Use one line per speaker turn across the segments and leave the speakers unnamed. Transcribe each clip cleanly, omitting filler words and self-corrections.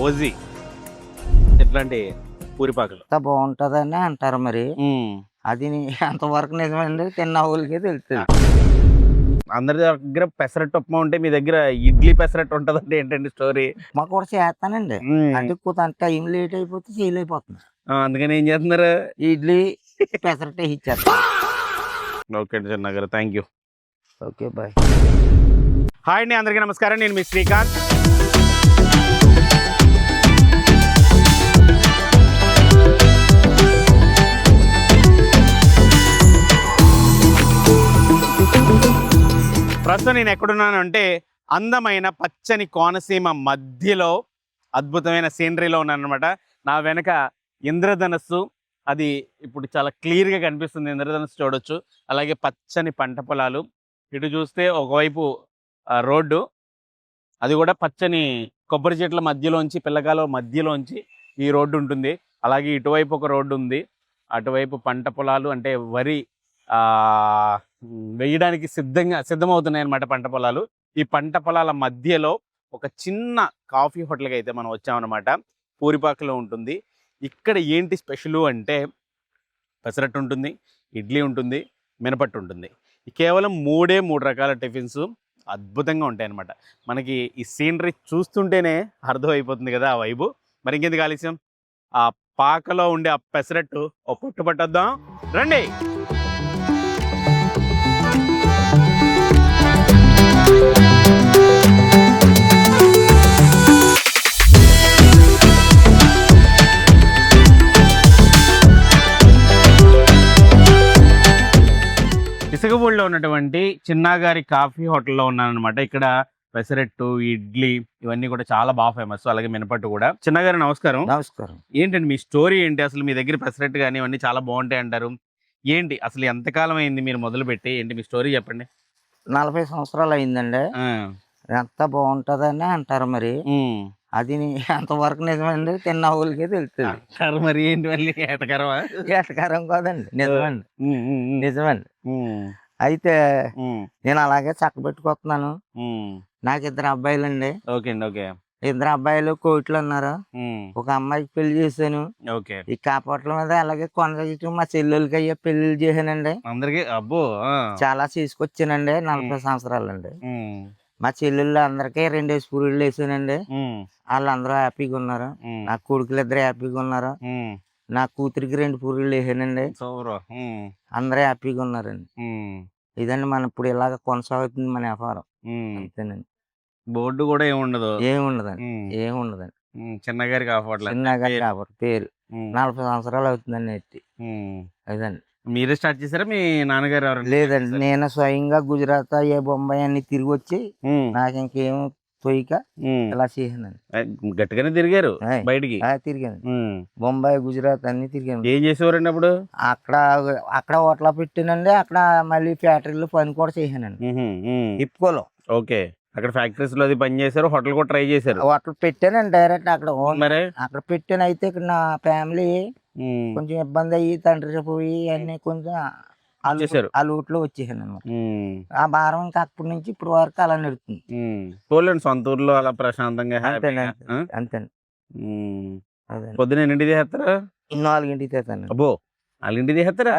OG ఇట్లాంటి పూరిపాకలు
అంత బాగుంటదని అంటారు మరి. అది అంతవరకు నిజమండి, తిన్న వాళ్ళకే తెలుస్తుంది.
అందరి దగ్గర పెసరట్టు ఉప్మా ఉంటే మీ దగ్గర ఇడ్లీ పెసరట్టు ఉంటదంటే ఏంటండి స్టోరీ?
మాకు కూడా చేస్తానండి. అంటే కొంత టైం లేట్ అయిపోతే చేయలేకపోతుంది.
అందుకని ఏం చేస్తున్నారు?
ఇడ్లీ పెసరట్టే ఇచ్చేస్తాను.
ఓకే అండి చిన్న గారు, thank you.
Okay bye.
Hi అండి, అందరికీ నమస్కారం. నేను మీ శ్రీకాంత్. ప్రస్తుతం నేను ఎక్కడున్నాను అంటే అందమైన పచ్చని కోనసీమ మధ్యలో అద్భుతమైన సీనరీలో ఉన్నాను అనమాట. నా వెనక ఇంద్రధనస్సు, అది ఇప్పుడు చాలా క్లియర్గా కనిపిస్తుంది. ఇంద్రధనస్సు చూడొచ్చు. అలాగే పచ్చని పంట పొలాలు, ఇటు చూస్తే ఒకవైపు రోడ్డు, అది కూడా పచ్చని కొబ్బరి చెట్ల మధ్యలోంచి, పిల్లకాల మధ్యలోంచి ఈ రోడ్డు ఉంటుంది. అలాగే ఇటువైపు ఒక రోడ్డు ఉంది. అటువైపు పంట పొలాలు, అంటే వరి వేయడానికి సిద్ధమవుతున్నాయి అన్నమాట పంట పొలాలు. ఈ పంట పొలాల మధ్యలో ఒక చిన్న కాఫీ హోటల్కి అయితే మనం వచ్చామన్నమాట. పూరిపాకలో ఉంటుంది. ఇక్కడ ఏంటి స్పెషల్ అంటే పెసరట్టు ఉంటుంది, ఇడ్లీ ఉంటుంది, మినపట్టు ఉంటుంది. కేవలం మూడు రకాల టిఫిన్స్ అద్భుతంగా ఉంటాయి అన్నమాట. మనకి ఈ సీనరీ చూస్తుంటేనే అర్థమైపోతుంది కదా ఆ వైబు. మరి ఇంకెందుకు ఆలస్యం, ఆ పాకలో ఉండే ఆ పెసరట్టు ఒక పొట్టు పట్టొద్దాం రండి. ఇసుకపూడిలో ఉన్నటువంటి చిన్నగారి కాఫీ హోటల్లో ఉన్నాను అనమాట. ఇక్కడ పెసరట్టు, ఇడ్లీ ఇవన్నీ కూడా చాలా బాగా ఫేమస్. అలాగే మినపట్టు కూడా. చిన్నగారి నమస్కారం.
నమస్కారం.
ఏంటండి మీ స్టోరీ ఏంటి? అసలు మీ దగ్గర పెసరట్టు కానీ ఇవన్నీ చాలా బాగుంటాయి అంటారు. ఏంటి అసలు ఎంతకాలం అయింది మీరు మొదలు పెట్టి? ఏంటి మీ స్టోరీ చెప్పండి.
40 సంవత్సరాలు అయిందండి. ఎంత బాగుంటదని అంటారు మరి. అది అంతవరకు నిజమండి, తిన్న వాళ్ళకే తెలుస్తుంది.
మరి ఏంటి మళ్ళీ ఏటకరమా?
ఏటకారం కాదండి, నిజమండి. నిజమండి. అయితే నేను అలాగే చక్కబెట్టుకొస్తున్నాను. నాకు 2 అబ్బాయిలండి.
ఓకే అండి. ఓకే.
2 అబ్బాయిలు కోయిట్లు ఉన్నారు. ఒక అమ్మాయికి పెళ్లి చేశాను.
ఓకే. ఈ
కాపాట్ల మీద అలాగే కొనసాగి మా చెల్లెలకి అయ్యే పెళ్లిళ్ళు చేశానండి.
అందరికి అబ్బో
చాలా తీసుకొచ్చానండి. 40 సంవత్సరాలండి. మా చెల్లెళ్ళు అందరికీ 2 పూరీలు వేసానండి. వాళ్ళందరూ హ్యాపీగా ఉన్నారు. నా కొడుకులు 2 హ్యాపీగా ఉన్నారు. నా కూతురికి 2 పూరీలు వేసానండి. అందరూ హ్యాపీగా ఉన్నారండి. ఇదండి మన ఇప్పుడు ఇలాగ కొనసాగుతుంది మన వ్యాపారం. అంతేనండి.
బోర్డు కూడా ఏముండదు.
ఏముండదండి.
చిన్నగారి కాపాడలేదు.
చిన్నగారి కాపాడు పేరు. 40 సంవత్సరాలు అవుతుందండి ఎత్తి. అదండి.
మీరే స్టార్ట్ చేశారా మీ నాన్నగారు ఎవరు?
లేదండి, నేను స్వయంగా గుజరాత్, బొంబాయి అన్ని తిరిగి వచ్చి నాకు ఇంకేం తొయ్యక ఇలా చేసానండి.
గట్టిగానే తిరిగారు బయటికి?
తిరిగాను. బొంబాయి, గుజరాత్ అన్ని తిరిగాను.
ఏం చేసేవారండి అప్పుడు?
అక్కడ హోటల్ పెట్టానండి. అక్కడ మళ్ళీ ఫ్యాక్టరీలో పని కూడా చేశానండి. ఇప్పుకోలో.
ఓకే. అక్కడ ఫ్యాక్టరీస్ లో అది పని చేశారు, హోటల్ కూడా ట్రై చేశారు?
హోటల్ పెట్టానండి డైరెక్ట్ అక్కడ. మరి అక్కడ పెట్టాను. అయితే ఇక్కడ నా ఫ్యామిలీ కొంచెం ఇబ్బంది అయ్యి తండ్రి పోయి అన్ని కొంచెం ఆ లూట్లో వచ్చేసాను అనమాట. ఆ భారం ఇంకా అప్పటి నుంచి ఇప్పటి వరకు అలా నడుస్తుంది.
పోలేండి సొంత ఊర్లో అలా ప్రశాంతంగా.
అంతేనండి.
పొద్దున ఎన్నింటికి చేస్తారా?
4ంటికి తీస్తాను.
అబ్బో, 4ంటికి తీస్తారా?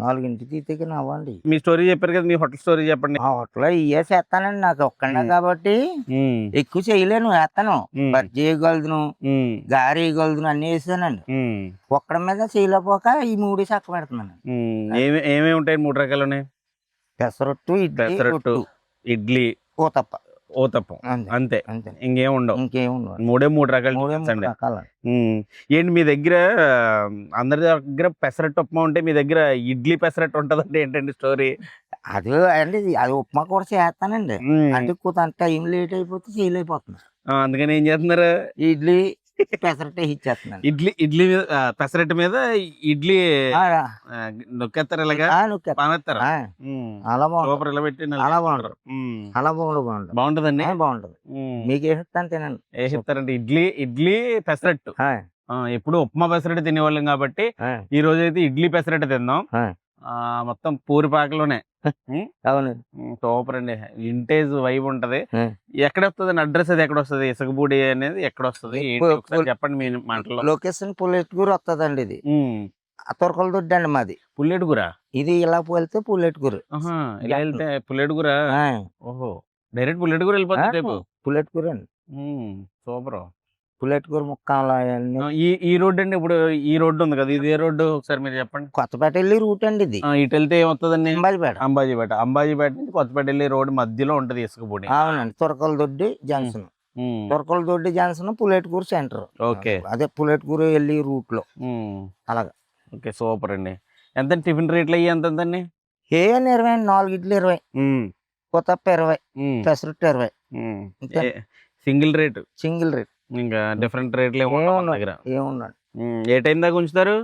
4ంటికి తీస్తే నవ్వండి.
మీ స్టోరీ చెప్పారు కదా, మీ హోటల్ స్టోరీ చెప్పండి.
ఆ హోటల్ ఇవే చేస్తానండి. నాకు ఒక్కడే కాబట్టి ఎక్కువ చేయలేను. వేస్తాను, బజ్జీ వేయగలుగును, గారి వేయగలుగును, అన్ని వేసానండి. ఒక్కడి మీద చేయలేకపోక ఈ 3 చక్క పెడుతున్నాను.
ఏమేమి ఉంటాయి? 3 రకాలు ఉన్నాయి.
పెసరట్టు,
ఇడ్లీ, ఓతప్పం. అంతే, ఇంకేం ఉండవు. 3 రకాలు. ఏంటి మీ దగ్గర అందరి దగ్గర పెసరట్టు ఉప్మా ఉంటే మీ దగ్గర ఇడ్లీ పెసరట్టు ఉంటదంటే ఏంటండి స్టోరీ?
అది అండి, అది ఉప్మా కూడా చేస్తానండి. అంటే కొంత టైం లేట్ అయిపోతే చేయలేకపోతున్నా.
అందుకని ఏం చేస్తున్నారు?
ఇడ్లీ పెసరట్టే ఇచ్చేస్తున్నాను.
ఇడ్లీ మీద పెసరట్టు మీద ఇడ్లీ నొక్కేస్తారు, ఇలాగా పానేస్తారు.
అలా
సూపర్. ఇలా పెట్టి
అలా బాగుంటారు. అలా బాగుంటుంది.
బాగుంటదండి.
బాగుంటది. మీకు వేసిస్తాను తినండి.
వేసిస్తారంటే ఇడ్లీ పెసరట్టు. ఎప్పుడు ఉప్మా పెసరట్టు తినేవాళ్ళం కాబట్టి ఈ రోజు అయితే ఇడ్లీ పెసరట్టు తిందాం. మొత్తం పూరిపాకలోనే.
అవునండి.
సూపర్ అండి. వింటేజ్ వైబ్ ఉంటది.
ఆ.
ఎక్కడ వస్తుంది అడ్రస్? అది ఎక్కడ వస్తుంది? ఇసుకపూడి అనేది ఎక్కడ వస్తుంది? ఏంటి ఒకసారి చెప్పండి మీ మాటల్లో.
లొకేషన్ పుల్లెట్కూరు వస్తుందండి. ఇది ఆ తురకల దొడ్డి అండి మాది.
పుల్లెటూరా?
ఇది ఇలా వెళ్తే పుల్లెట్కూరు.
ఇలా వెళ్తే పుల్లెటూరా?
ఆ,
ఓహో, డైరెక్ట్ పుల్లెటూరు వెళ్ళిపోతుంది రేపు.
పుల్లెట్కూరు అండి.
సూపర్.
పుల్లెట్కూరు ముక్కాల అవన్నీ.
ఈ రోడ్డు అండి, ఇప్పుడు ఈ రోడ్డు ఉంది కదా, ఇది ఏ రోడ్డు ఒకసారి మీరు చెప్పండి.
కొత్తపేట వెళ్ళి రూట్ అండి ఇది.
ఇటు వెళ్తే ఏమవుతుందండి?
అంబాజీపేట.
అంబాజీపేట నుంచి కొత్తపేట వెళ్ళి రోడ్డు మధ్యలో ఉంటది ఇసుకపూడి.
అవునండి. తురకల దొడ్డి జంక్షన్. తురకల దొడ్డి జంక్షన్ పుల్లెట్కూరు సెంటర్.
ఓకే.
అదే పుల్లెట్కూరు వెళ్ళి రూట్ లో అలాగా.
ఓకే, సూపర్ అండి. ఎంత టిఫిన్ రేట్లు అయ్యి ఎంత అండి?
ఏమని 20 అండి. 4 idli 20, Kottappa 20, pesarattu 20.
Single rate,
single rate.
ఇంకా డిఫరెంట్ రేట్లు
ఏమున్నాడు.
ఏ టైం దాకా ఉంచుతారు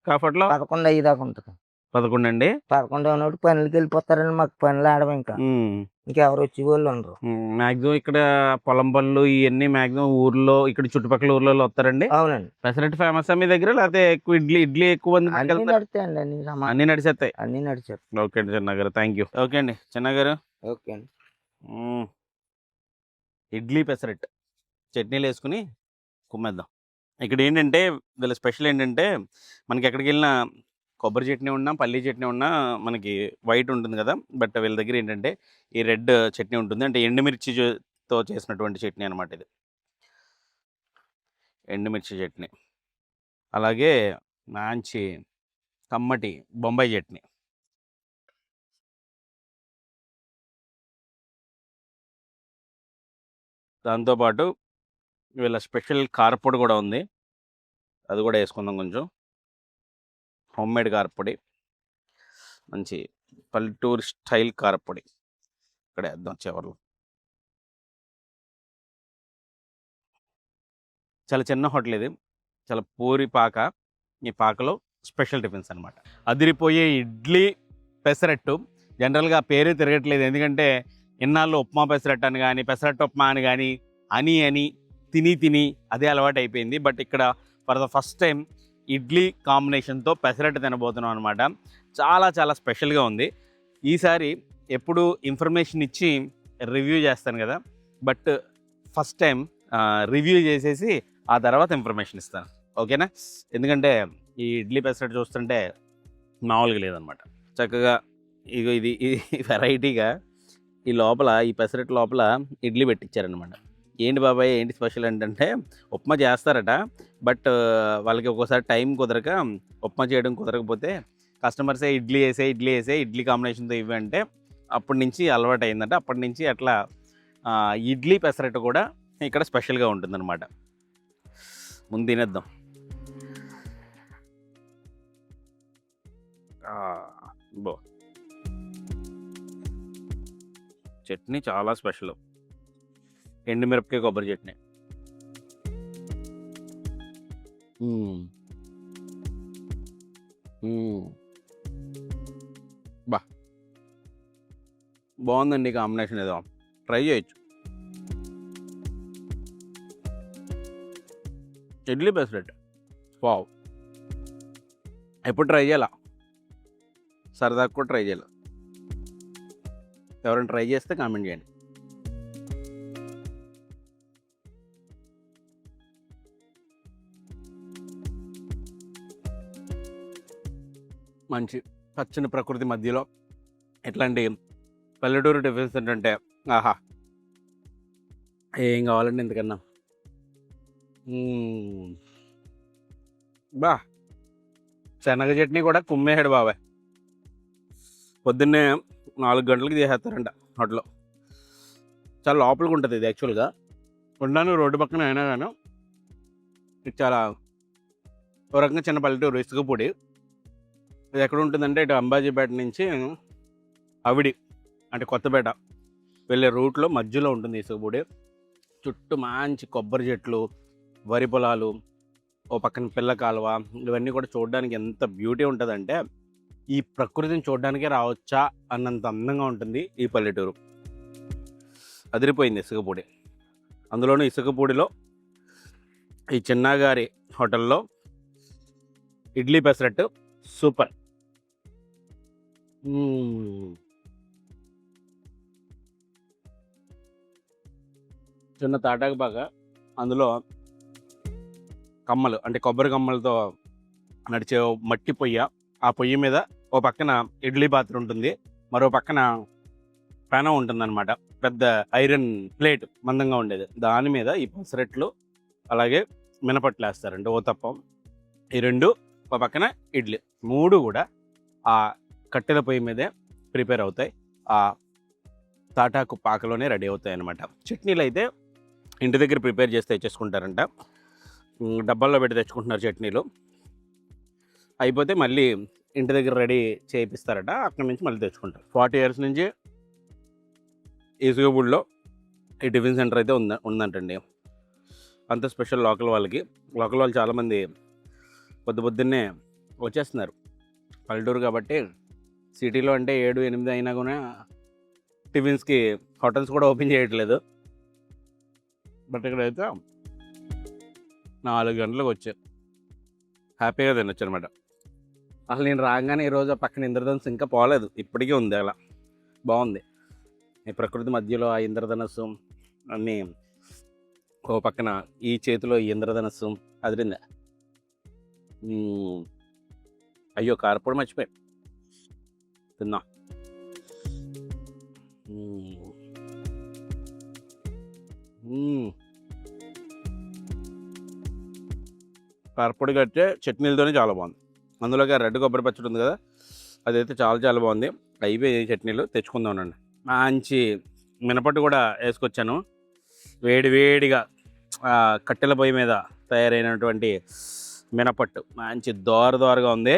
కాఫట్లో?
11:05 దాకా ఉంటుంది.
11 అండి.
11 ఉన్నప్పుడు పనులకి వెళ్ళిపోతారండి. మాకు పనులు ఆడము. ఇంకెవరు వచ్చి వాళ్ళు ఉండరు.
మాక్సిమం ఇక్కడ పొలం పనులు ఇవన్నీ మాక్సిమం ఊర్లో, ఇక్కడ చుట్టుపక్కల ఊర్లో వస్తారండి.
అవునండి.
పెసరట్టు ఫేమస్ మీ దగ్గర, లేకపోతే ఎక్కువ ఇడ్లీ ఎక్కువ మంది
అన్ని నడుస్తాయండి.
అన్ని నడిచేస్తాయి.
అన్ని నడిచారు.
ఓకే అండి చిన్న గారు, థ్యాంక్ యూ. ఓకే అండి చిన్న గారు.
ఓకే అండి.
ఇడ్లీ పెసరట్టు చట్నీలు వేసుకుని కుమ్మేద్దాం. ఇక్కడ ఏంటంటే వీళ్ళ స్పెషల్ ఏంటంటే, మనకి ఎక్కడికి వెళ్ళినా కొబ్బరి చట్నీ ఉన్నా, పల్లీ చట్నీ ఉన్నా మనకి వైట్ ఉంటుంది కదా, బట్ వీళ్ళ దగ్గర ఏంటంటే ఈ రెడ్ చట్నీ ఉంటుంది. అంటే ఎండుమిర్చితో చేసినటువంటి చట్నీ అనమాట ఇది. ఎండుమిర్చి చట్నీ, అలాగే మంచి కమ్మటి బొంబాయి చట్నీ. దాంతోపాటు వీళ్ళ స్పెషల్ కారపొడి కూడా ఉంది, అది కూడా వేసుకుందాం. కొంచెం హోమ్మేడ్ కారపొడి, మంచి పల్లెటూరు స్టైల్ కారపొడి ఇక్కడ వేద్దాం చివర్లో. చాలా చిన్న హోటల్ ఇది, చాలా పూరి పాక. ఈ పాకలో స్పెషల్ టిఫిన్స్ అనమాట. అదిరిపోయే ఇడ్లీ పెసరట్టు. జనరల్గా పేరే తిరగట్లేదు, ఎందుకంటే ఇన్నాళ్ళు ఉప్మా పెసరట్టు అని కానీ, పెసరట్టు ఉప్మా అని కానీ అని తిని అదే అలవాటు అయిపోయింది. బట్ ఇక్కడ for the first time idli కాంబినేషన్తో పెసరట్టు తినబోతున్నాం అనమాట. చాలా చాలా స్పెషల్గా ఉంది. ఈసారి ఎప్పుడు ఇన్ఫర్మేషన్ ఇచ్చి రివ్యూ చేస్తాను కదా, బట్ ఫస్ట్ టైం రివ్యూ చేసేసి ఆ తర్వాత ఇన్ఫర్మేషన్ ఇస్తాను. ఓకేనా? ఎందుకంటే ఈ ఇడ్లీ పెసరట్టు చూస్తుంటే మామూలుగా లేదనమాట. చక్కగా ఇది వెరైటీగా ఈ లోపల, ఈ పెసరట్టు లోపల ఇడ్లీ పెట్టించారనమాట. ఏంటి బాబాయ్ ఏంటి స్పెషల్ ఏంటంటే, ఉప్మా చేస్తారట, బట్ వాళ్ళకి ఒక్కోసారి టైం కుదరక, ఉప్మా చేయడం కుదరకపోతే కస్టమర్సే ఇడ్లీ వేసే ఇడ్లీ కాంబినేషన్తో ఇవ్వంటే అప్పటి నుంచి అలవాటు అయిందంట. అప్పటి నుంచి అట్లా ఇడ్లీ పెసరట్టు కూడా ఇక్కడ స్పెషల్గా ఉంటుందన్నమాట. ముందు తినేద్దాం. బో చట్నీ చాలా స్పెషల్. ఎండుమిరపకాయ కొబ్బరి చట్నీ. బా బాగుందండి కాంబినేషన్. ఏదో ట్రై చేయొచ్చు. ఇడ్లీ పెసరట్టు వావ్, ఎప్పుడు ట్రై చేయాల, సరదాగా కూడా ట్రై చేయాలి. ఎవరైనా ట్రై చేస్తే కామెంట్ చేయండి. మంచి పచ్చని ప్రకృతి మధ్యలో ఎట్లాంటి పల్లెటూరు టిఫిన్స్ ఏంటంటే ఆహా, ఏం కావాలండి ఇంతకన్నా. బా శనగ చట్నీ కూడా కుమ్మేసాడు బాబాయ్. పొద్దున్నే 4 గంటలకు చేసేస్తారంట హోటల్లో. చాలా లోపలికి ఉంటుంది ఇది యాక్చువల్గా. ఉన్నాను రోడ్డు పక్కన అయినా కానీ ఇది చాలా ఒక రకంగా చిన్న పల్లెటూరు ఇసుకపూడి. ఇది ఎక్కడ ఉంటుందంటే ఇటు అంబాజీపేట నుంచి అవిడి అంటే కొత్తపేట వెళ్ళే రూట్లో మధ్యలో ఉంటుంది ఇసుకపూడి. చుట్టూ మంచి కొబ్బరి చెట్లు, వరి పొలాలు, ఓ పక్కన పిల్ల కాలువ, ఇవన్నీ కూడా చూడడానికి ఎంత బ్యూటీ ఉంటుందంటే, ఈ ప్రకృతిని చూడడానికే రావచ్చా అన్నంత అందంగా ఉంటుంది ఈ పల్లెటూరు. అదిరిపోయింది ఇసుకపూడి. అందులోనూ ఇసుకపూడిలో ఈ చిన్నగారి హోటల్లో ఇడ్లీ పెసరట్టు సూపర్. చిన్న తాటాకు బాగా అందులో కమ్మలు అంటే కొబ్బరి కమ్మలతో నడిచే మట్టి పొయ్య, ఆ పొయ్యి మీద ఓ పక్కన ఇడ్లీ పాత్ర ఉంటుంది, మరో పక్కన పెనం ఉంటుందన్నమాట. పెద్ద ఐరన్ ప్లేట్ మందంగా ఉండేది, దాని మీద ఈ పెసరట్లు అలాగే మినపట్లు వేస్తారంటే ఓతప్పం, ఈ రెండు ఒక పక్కన ఇడ్లీ, మూడు కూడా ఆ కట్టెల పొయ్యి మీదే ప్రిపేర్ అవుతాయి, ఆ తాటాకు పాకలోనే రెడీ అవుతాయి అన్నమాట. చట్నీలు అయితే ఇంటి దగ్గర ప్రిపేర్ చేసి తెచ్చేసుకుంటారంట, డబ్బాల్లో పెట్టి తెచ్చుకుంటున్నారు చట్నీలు, అయిపోతే మళ్ళీ ఇంటి దగ్గర రెడీ చేయిస్తారట, అక్కడి నుంచి మళ్ళీ తెచ్చుకుంటారు. 40 years నుంచి ఈసుగపూడిలో ఈ టిఫిన్ సెంటర్ అయితే ఉందంటండి. అంత స్పెషల్ లోకల్ వాళ్ళకి. లోకల్ వాళ్ళు చాలామంది పొద్దున్నే వచ్చేస్తున్నారు, పల్లెటూరు కాబట్టి. సిటీలో అంటే 7, 8 అయినా కూడా టిఫిన్స్కి హోటల్స్ కూడా ఓపెన్ చేయట్లేదు. బట్ ఇక్కడైతే 4 గంటలకు వచ్చారు, హ్యాపీగా తినొచ్చు అనమాట. అసలు నేను రాగానే ఈరోజు పక్కన ఇంద్రధనుస్సు ఇంకా పోలేదు, ఇప్పటికీ ఉంది అలా, బాగుంది. ఈ ప్రకృతి మధ్యలో ఆ ఇంద్రధనస్సు అన్నీ, ఓ పక్కన ఈ చేతిలో ఈ ఇంద్రధనస్సు అదిరిందా. అయ్యో కారపొడి మర్చిపోయి తిన్నా. కారపొడి కట్టే చట్నీలతోనే చాలా బాగుంది. అందులోకి రెడ్ కొబ్బరి పచ్చడి ఉంది కదా, అదైతే చాలా చాలా బాగుంది. అయిపోయి చట్నీలు తెచ్చుకుందామనండి. మంచి మినపట్టు కూడా వేసుకొచ్చాను, వేడివేడిగా కట్టెల పొయ్యి మీద తయారైనటువంటి మినపట్టు, మంచి దోరగా ఉంది,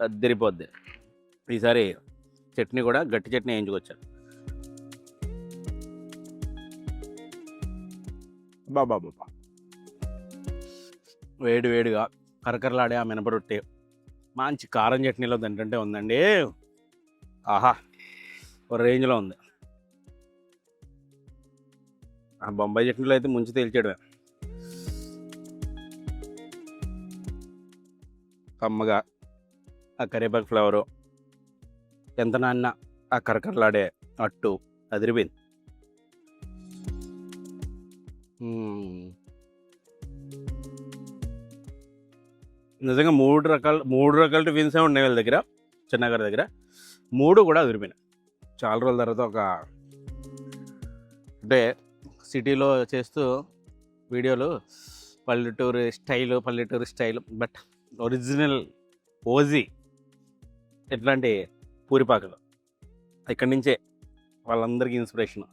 అదిరిపోద్ది. ఈసారి చట్నీ కూడా గట్టి చట్నీ వేయించుకొచ్చాను. బాబా వేడివేడిగా కరకరలాడే ఆ మినపరొట్టి మంచి కారం చట్నీలో తింటుంటే ఉందండి, ఆహా, ఒక రేంజ్లో ఉంది. ఆ బొంబాయి చట్నీలో అయితే ముంచి తేల్చాడు, కమ్మగా ఆ కరివేపాకు ఫ్లేవరు, ఎంత నాన్న ఆ కరకరలాడే అట్టు అదిరిపోయింది. నిజంగా మూడు రకాల టిఫిన్సే ఉన్నాయి వీళ్ళ దగ్గర, చిన్నగారి దగ్గర, మూడు కూడా అదిరిపోయినాయి. చాలా రోజుల తర్వాత ఒక అంటే సిటీలో చేస్తూ వీడియోలు పల్లెటూరు స్టైల్, బట్ ఒరిజినల్ ఓజీ ఎట్లాంటి పూరిపాకలు ఇక్కడి నుంచే వాళ్ళందరికీ ఇన్స్పిరేషన్.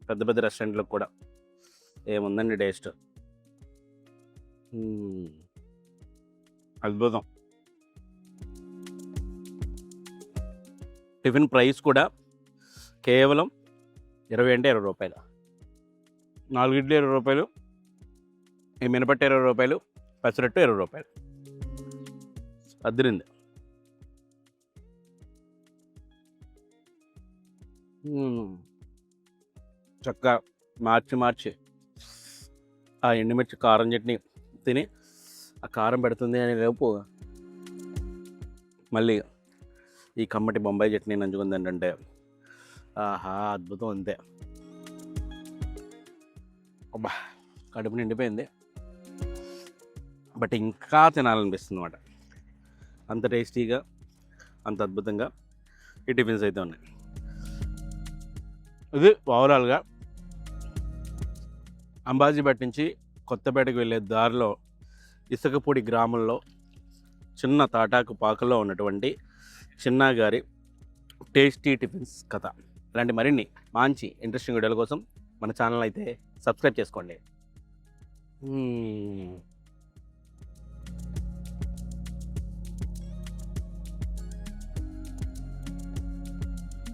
పెద్ద పెద్ద రెస్టారెంట్లకు కూడా ఏముందండి టేస్ట్, అద్భుతం. టిఫిన్ ప్రైస్ కూడా కేవలం 20 అంటే 20 రూపాయలు, 4 ఇడ్లీ 20 రూపాయలు, ఈ మినపట్టు 20 రూపాయలు, పెసరట్టు 20 రూపాయలు, అద్దరింది. చక్కగా మార్చి ఆ ఎండుమిర్చి కారం చట్నీ తిని ఆ కారం పెడుతుంది అనే లోపు మళ్ళీ ఈ కమ్మటి బొంబాయి చట్నీ నంచుకుంది ఏంటంటే ఆహా, అద్భుతం అంతే. అబ్బా, కడుపు నిండిపోయింది, బట్ ఇంకా తినాలనిపిస్తుంది అన్నమాట. అంత టేస్టీగా, అంత అద్భుతంగా ఈ టిఫిన్స్ అయితే ఉన్నాయి. ఇది ఓవరాల్గా అంబాజీపేట నుంచి కొత్తపేటకు వెళ్ళే దారిలో ఇసుకపూడి గ్రామంలో చిన్న తాటాకు పాకలో ఉన్నటువంటి చిన్నగారి టేస్టీ టిఫిన్స్ కథ. ఇలాంటి మరిన్ని మంచి ఇంట్రెస్టింగ్ వీడియోల కోసం మన ఛానల్ అయితే సబ్స్క్రైబ్ చేసుకోండి.